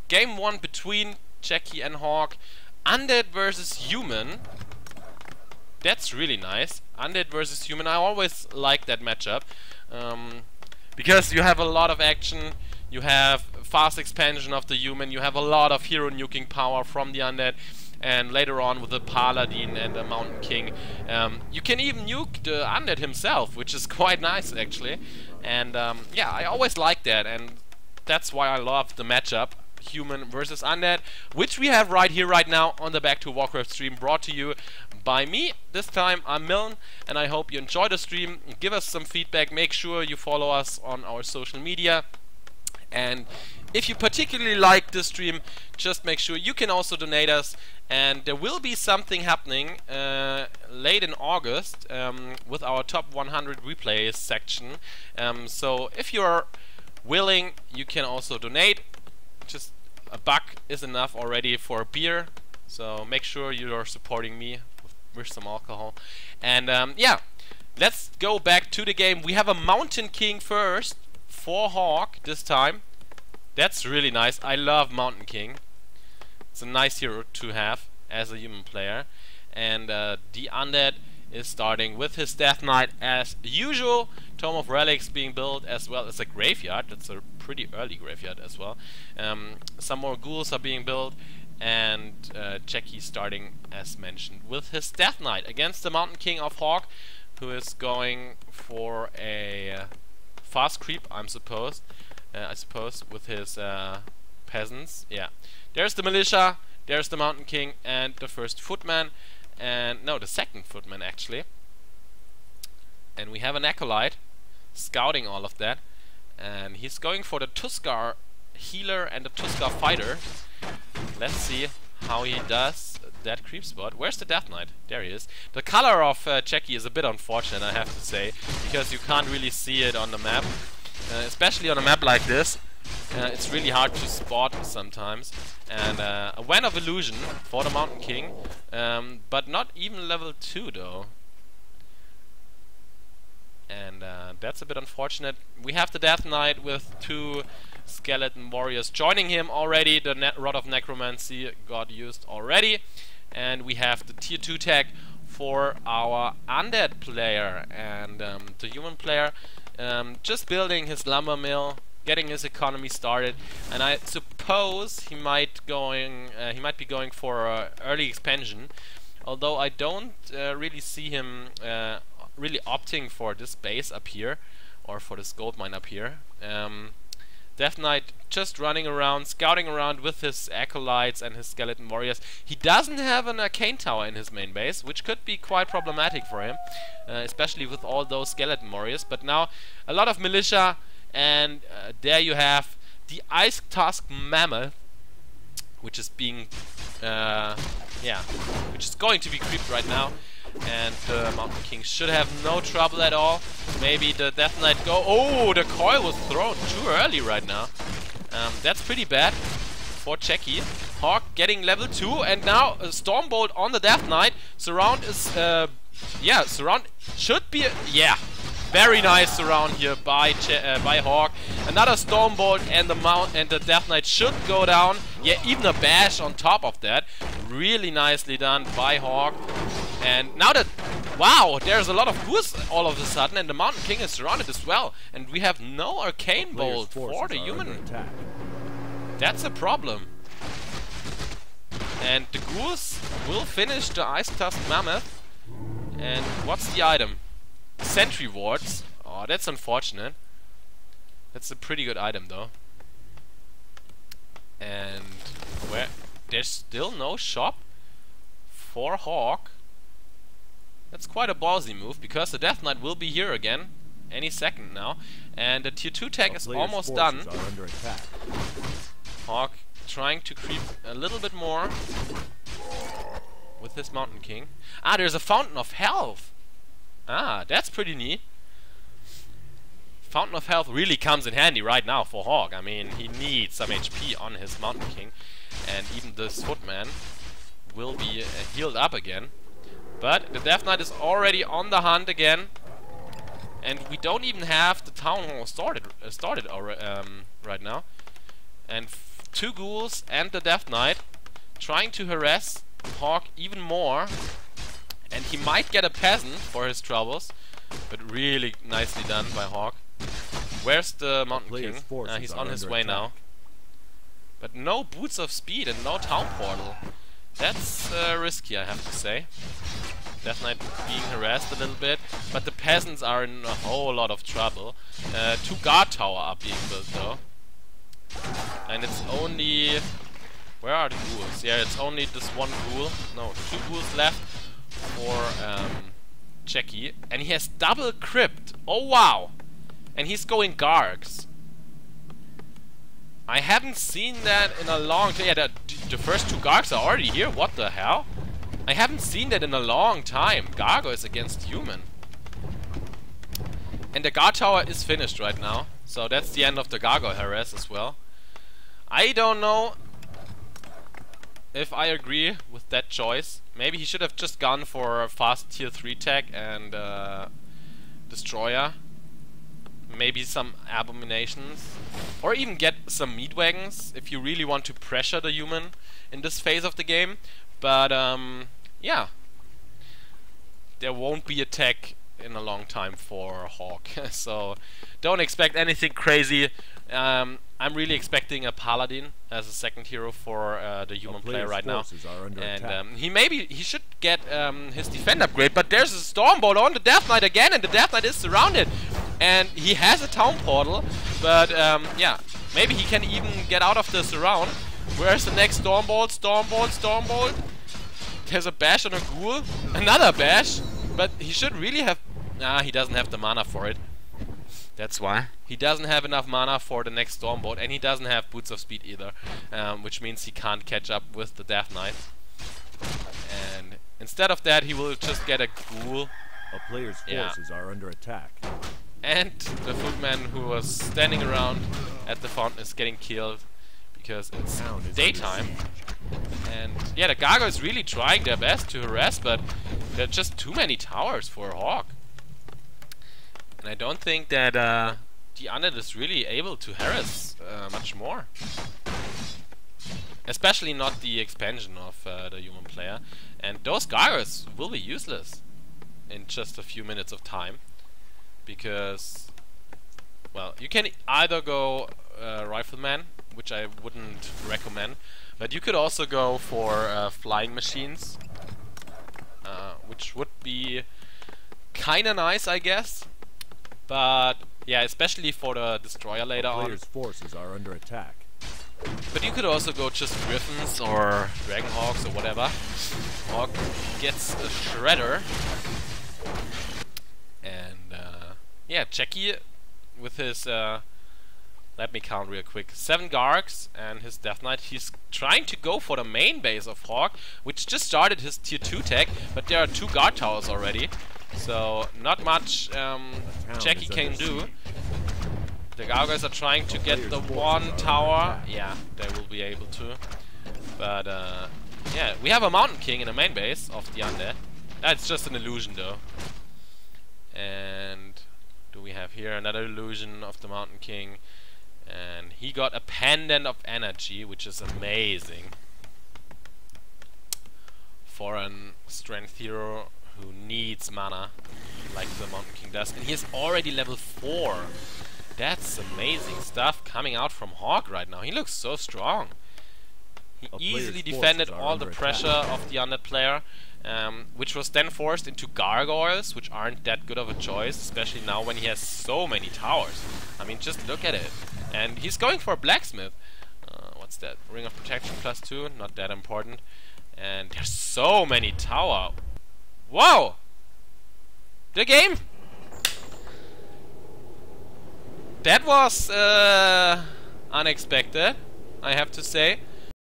game 1 between Cechi and Hawk. Undead versus human. That's really nice. Undead versus human. I always like that matchup. Because you have a lot of action. You have fast expansion of the human. You have a lot of hero nuking power from the undead. And later on with the Paladin and the Mountain King, you can even nuke the undead himself, which is quite nice actually. And yeah, I always like that, and that's why I love the matchup, human versus undead, which we have right here, right now, on the Back to Warcraft stream, brought to you by me. This time I'm MiLLeN, and I hope you enjoy the stream. Give us some feedback, make sure you follow us on our social media, and if you particularly like this stream, just make sure you can also donate us. And there will be something happening late in August with our top 100 replays section. So if you're willing, you can also donate. Just a buck is enough already for a beer. So make sure you're supporting me with some alcohol. And yeah, let's go back to the game. We have a Mountain King first for Hawk this time. That's really nice. I love Mountain King. It's a nice hero to have as a human player. And the undead is starting with his Death Knight as usual. Tome of Relics being built, as well as a graveyard. That's a pretty early graveyard as well. Some more ghouls are being built. And Cechi starting, as mentioned, with his Death Knight against the Mountain King of Hawk, who is going for a fast creep, I suppose, with his peasants. Yeah, there's the militia, there's the Mountain King, and the first footman, and no, the second footman actually. And we have an acolyte scouting all of that, and he's going for the Tuskar healer and the Tuskar fighter. Let's see how he does that creep spot. Where's the Death Knight? There he is. The color of Cechi is a bit unfortunate, I have to say, because you can't really see it on the map. Especially on a map like this, it's really hard to spot sometimes. And a Wen of Illusion for the Mountain King, but not even level 2 though. And that's a bit unfortunate. We have the Death Knight with 2 skeleton warriors joining him already. The Rod of Necromancy got used already. And we have the tier 2 tag for our undead player. And the human player just building his lumber mill, getting his economy started, and I suppose he might be going for early expansion. Although I don't really see him really opting for this base up here, or for this gold mine up here. Death Knight just running around, scouting around with his acolytes and his skeleton warriors. He doesn't have an arcane tower in his main base, which could be quite problematic for him, especially with all those skeleton warriors. But now a lot of militia, and there you have the Ice Tusk Mammoth, which is being which is going to be creeped right now. And the Mountain King should have no trouble at all. Maybe the Death Knight go... Oh, the coil was thrown too early right now. That's pretty bad for Cechi. Hawk getting level 2, and now a Stormbolt on the Death Knight. Surround is... surround should be... very nice surround here by Hawk. Another Stormbolt, and the Death Knight should go down. Yeah, even a bash on top of that. Really nicely done by Hawk. And now that... Wow, there's a lot of ghouls all of a sudden, and the Mountain King is surrounded as well. And we have no Arcane Bolt for the human. That's a problem. And the ghouls will finish the Ice Tusk Mammoth. And what's the item? Sentry wards. Oh, that's unfortunate. That's a pretty good item though. And where there's still no shop for Hawk. That's quite a ballsy move, because the Death Knight will be here again any second now. And the tier 2 tag is almost done. Hawk trying to creep a little bit more with his Mountain King. Ah, there's a Fountain of Health. Ah, that's pretty neat. Fountain of Health really comes in handy right now for Hawk. I mean, he needs some HP on his Mountain King. And even this Footman will be healed up again. But the Death Knight is already on the hunt again. And we don't even have the Town Hall started right now. And 2 ghouls and the Death Knight, trying to harass Hawk even more. And he might get a peasant for his troubles, but really nicely done by Hawk. Where's the Mountain King? He's on his way now. But no boots of speed and no town portal. That's risky, I have to say. Death Knight being harassed a little bit, but the peasants are in a whole lot of trouble. 2 guard tower are being built though. And it's only... Where are the ghouls? Yeah, it's only this 1 ghoul. No, 2 ghouls left for Cechi. And he has double crypt. Oh wow! And he's going Gargs. I haven't seen that in a long time. Yeah, the first 2 Gargs are already here. What the hell? I haven't seen that in a long time. Gargoyles against human. And the guard tower is finished right now. So that's the end of the gargoyle harass as well. I don't know if I agree with that choice. Maybe he should have just gone for a fast tier 3 tech and destroyer. Maybe some abominations. Or even get some meat wagons if you really want to pressure the human in this phase of the game. But yeah. There won't be a tech in a long time for Hawk. So don't expect anything crazy. I'm really expecting a paladin as a second hero for the human player right now. And he should get his defend upgrade, but there's a Stormbolt on the Death Knight again, and the Death Knight is surrounded. And he has a town portal, but yeah, maybe he can even get out of the surround. Where's the next Stormbolt? Stormbolt, Stormbolt. There's a bash on a ghoul, another bash, but he should really have... Nah, he doesn't have the mana for it. That's why. He doesn't have enough mana for the next Stormbolt, and he doesn't have Boots of Speed either, which means he can't catch up with the Death Knight. And instead of that, he will just get a ghoul. A player's forces are under attack. And the footman who was standing around at the fountain is getting killed because it's daytime. And yeah, the Gargoyle is really trying their best to harass, but there are just too many towers for a Hawk. And I don't think that the Undead is really able to harass much more. Especially not the expansion of the human player. And those Gargoyles will be useless in just a few minutes of time. Because, well, you can either go Rifleman, which I wouldn't recommend, but you could also go for flying machines, which would be kinda nice, I guess. But yeah, especially for the destroyer later on. Players' forces are under attack. But you could also go just Griffins or Dragonhawks or whatever. Hawk gets a shredder. And yeah, Cechi with his let me count real quick. 7 Gargs and his Death Knight. He's trying to go for the main base of Hawk, which just started his tier 2 tech, but there are 2 guard towers already. So not much Cechi can do. The Gargoyles are trying to get the 1 tower. Yeah, they will be able to. But yeah, we have a Mountain King in the main base of the Undead. That's just an illusion though. And do we have here another illusion of the Mountain King? And he got a Pendant of Energy, which is amazing for a strength hero who needs mana like the Mountain King does. And he is already level 4. That's amazing stuff coming out from Hawk right now. He looks so strong. He easily defended all the pressure of the Undead player, which was then forced into Gargoyles, which aren't that good of a choice, especially now when he has so many towers. I mean, just look at it. And he's going for a Blacksmith. What's that? Ring of Protection +2, not that important. And there's so many tower. Whoa! The game! That was unexpected, I have to say.